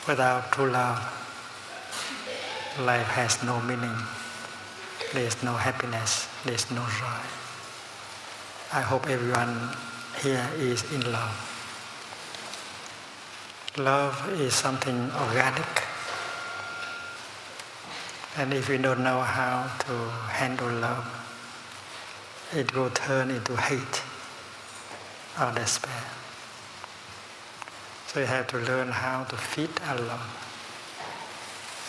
Without true love, life has no meaning. There is no happiness. There is no joy. I hope everyone here is in love. Love is something organic. And if we don't know how to handle love, it will turn into hate or despair. So we have to learn how to feed our love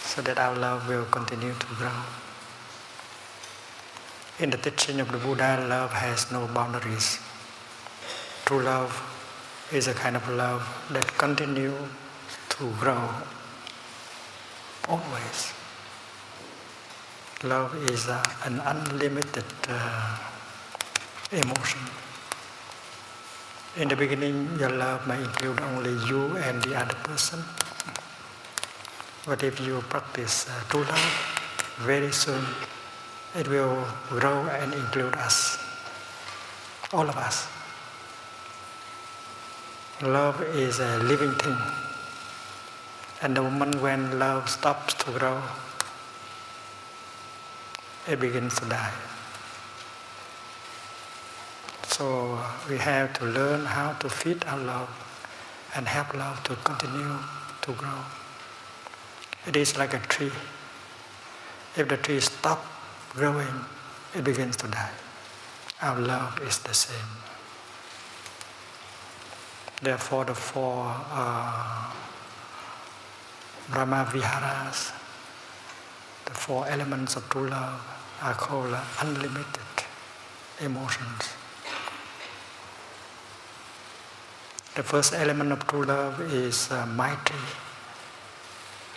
so that our love will continue to grow. In the teaching of the Buddha, love has no boundaries. True love is a kind of love that continues to grow always. Love is an unlimited emotion. In the beginning, your love may include only you and the other person. But if you practice true love, very soon it will grow and include us, all of us. Love is a living thing. And the moment when love stops to grow, it begins to die. So we have to learn how to feed our love and help love to continue to grow. It is like a tree. If the tree stops growing, it begins to die. Our love is the same. Therefore, the four Brahma Viharas, the four elements of true love, are called unlimited emotions. The first element of true love is Maitri,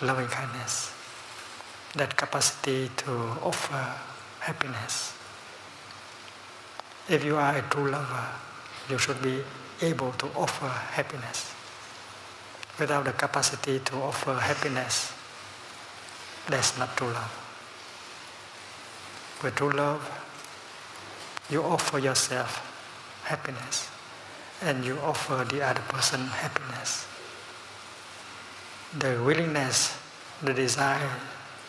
loving kindness, that capacity to offer happiness. If you are a true lover, you should be able to offer happiness. Without the capacity to offer happiness, that's not true love. With true love, you offer yourself happiness and you offer the other person happiness. The willingness, the desire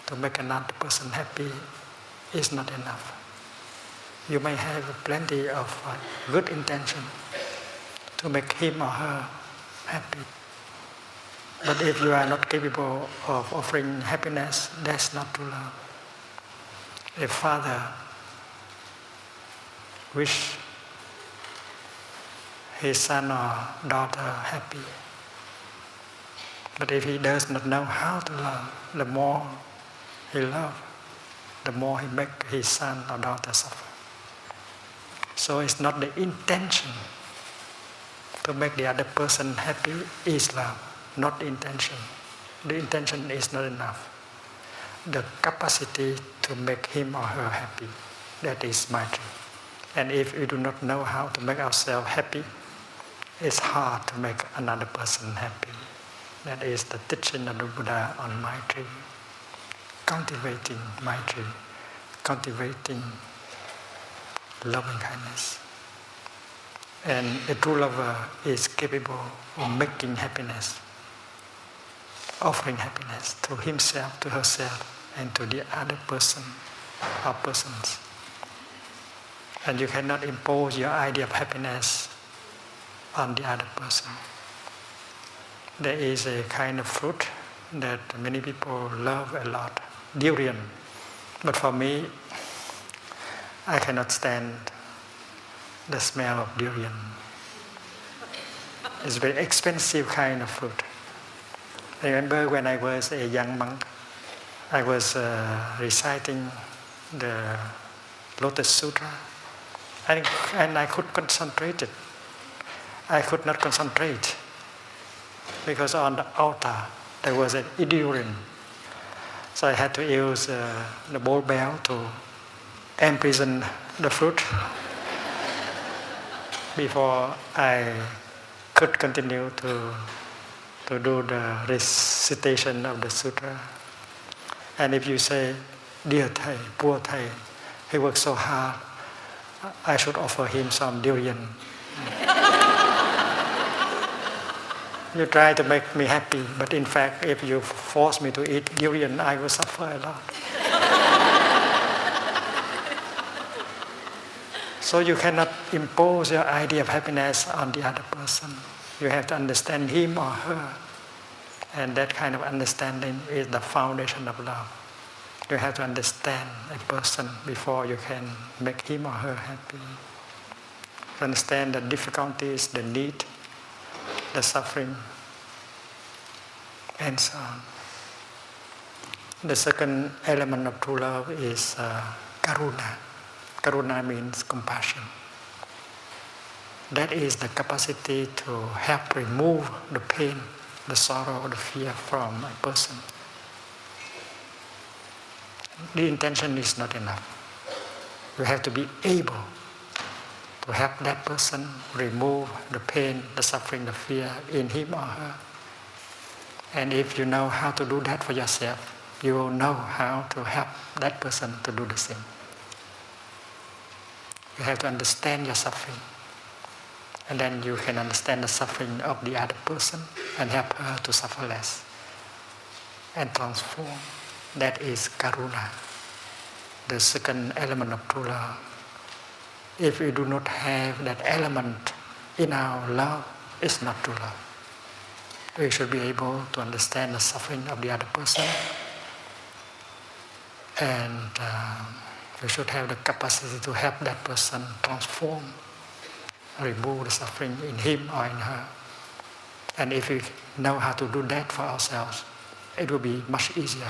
to make another person happy is not enough. You may have plenty of good intention to make him or her happy. But if you are not capable of offering happiness, that's not true love. A father wishes his son or daughter happy. But if he does not know how to love, the more he loves, the more he makes his son or daughter suffer. So it's not the intention to make the other person happy is love, not the intention. The intention is not enough. The capacity to make him or her happy, that is Maitri. And if we do not know how to make ourselves happy, it's hard to make another person happy. That is the teaching of the Buddha on Maitri. Cultivating Maitri, cultivating loving kindness. And a true lover is capable of making happiness, offering happiness to himself, to herself, and to the other person or persons. And you cannot impose your idea of happiness on the other person. There is a kind of fruit that many people love a lot, durian. But for me, I cannot stand the smell of durian. It's a very expensive kind of fruit. I remember when I was a young monk, I was reciting the Lotus Sutra, and I could concentrate it. I could not concentrate because on the altar there was an durian. So I had to use the ball bell to imprison the fruit before I could continue to do the recitation of the sutra. And if you say, dear Thầy, poor Thầy, he worked so hard, I should offer him some durian. You try to make me happy, but in fact, if you force me to eat durian, I will suffer a lot. So you cannot impose your idea of happiness on the other person. You have to understand him or her. And that kind of understanding is the foundation of love. You have to understand a person before you can make him or her happy. To understand the difficulties, the need, the suffering, and so on. The second element of true love is karuna. Karuna means compassion. That is the capacity to help remove the pain, the sorrow, the fear from a person. The intention is not enough. You have to be able to help that person remove the pain, the suffering, the fear in him or her. And if you know how to do that for yourself, you will know how to help that person to do the same. You have to understand your suffering. And then you can understand the suffering of the other person and help her to suffer less and transform. That is karuna, the second element of true love. If we do not have that element in our love, it's not true love. We should be able to understand the suffering of the other person, and we should have the capacity to help that person transform, remove the suffering in him or in her. And if we know how to do that for ourselves, it will be much easier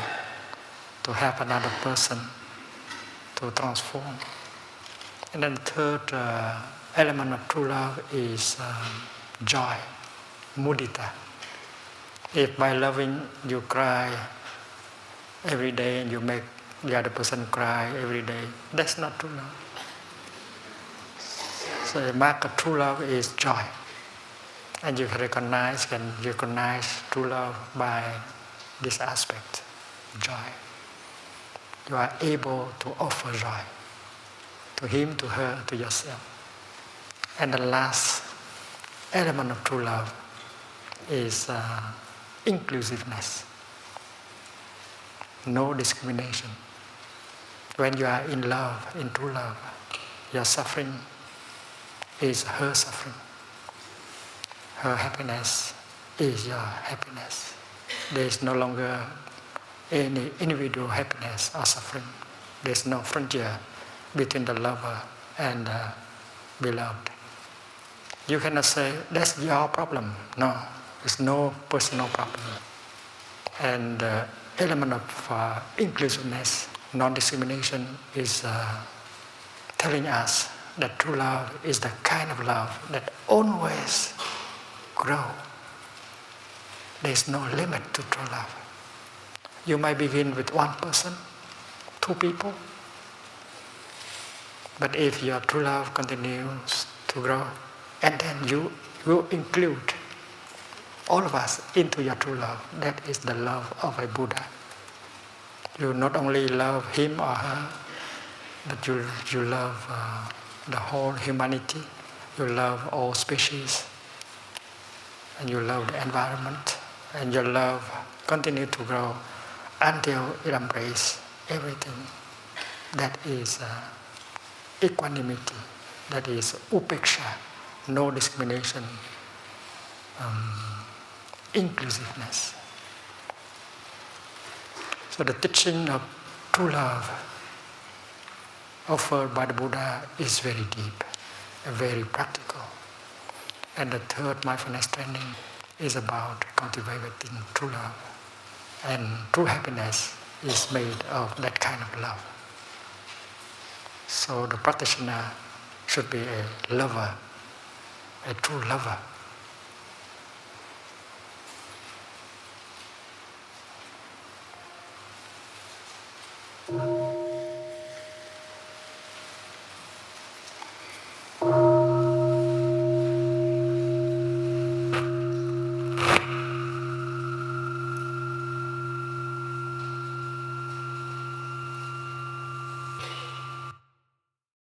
to help another person to transform. And then the third element of true love is joy, mudita. If by loving you cry every day and you make the other person cry every day, that's not true love. So the mark of true love is joy. And you can recognize true love by this aspect, joy. You are able to offer joy to him, to her, to yourself. And the last element of true love is inclusiveness. No discrimination. When you are in love, in true love, your suffering is her suffering. Her happiness is your happiness. There is no longer any individual happiness or suffering. There is no frontier between the lover and the beloved. You cannot say, that's your problem. No, it's no personal problem. And the element of inclusiveness, non-discrimination is telling us that true love is the kind of love that always grows. There is no limit to true love. You might begin with one person, two people, but if your true love continues to grow, and then you will include all of us into your true love, that is the love of a Buddha. You not only love him or her, but you love the whole humanity, you love all species, and you love the environment, and your love continues to grow until it embraces everything. That is equanimity, that is upeksha, no discrimination, inclusiveness. So the teaching of true love offered by the Buddha is very deep and very practical. And the third mindfulness training is about cultivating true love. And true happiness is made of that kind of love. So the practitioner should be a lover, a true lover.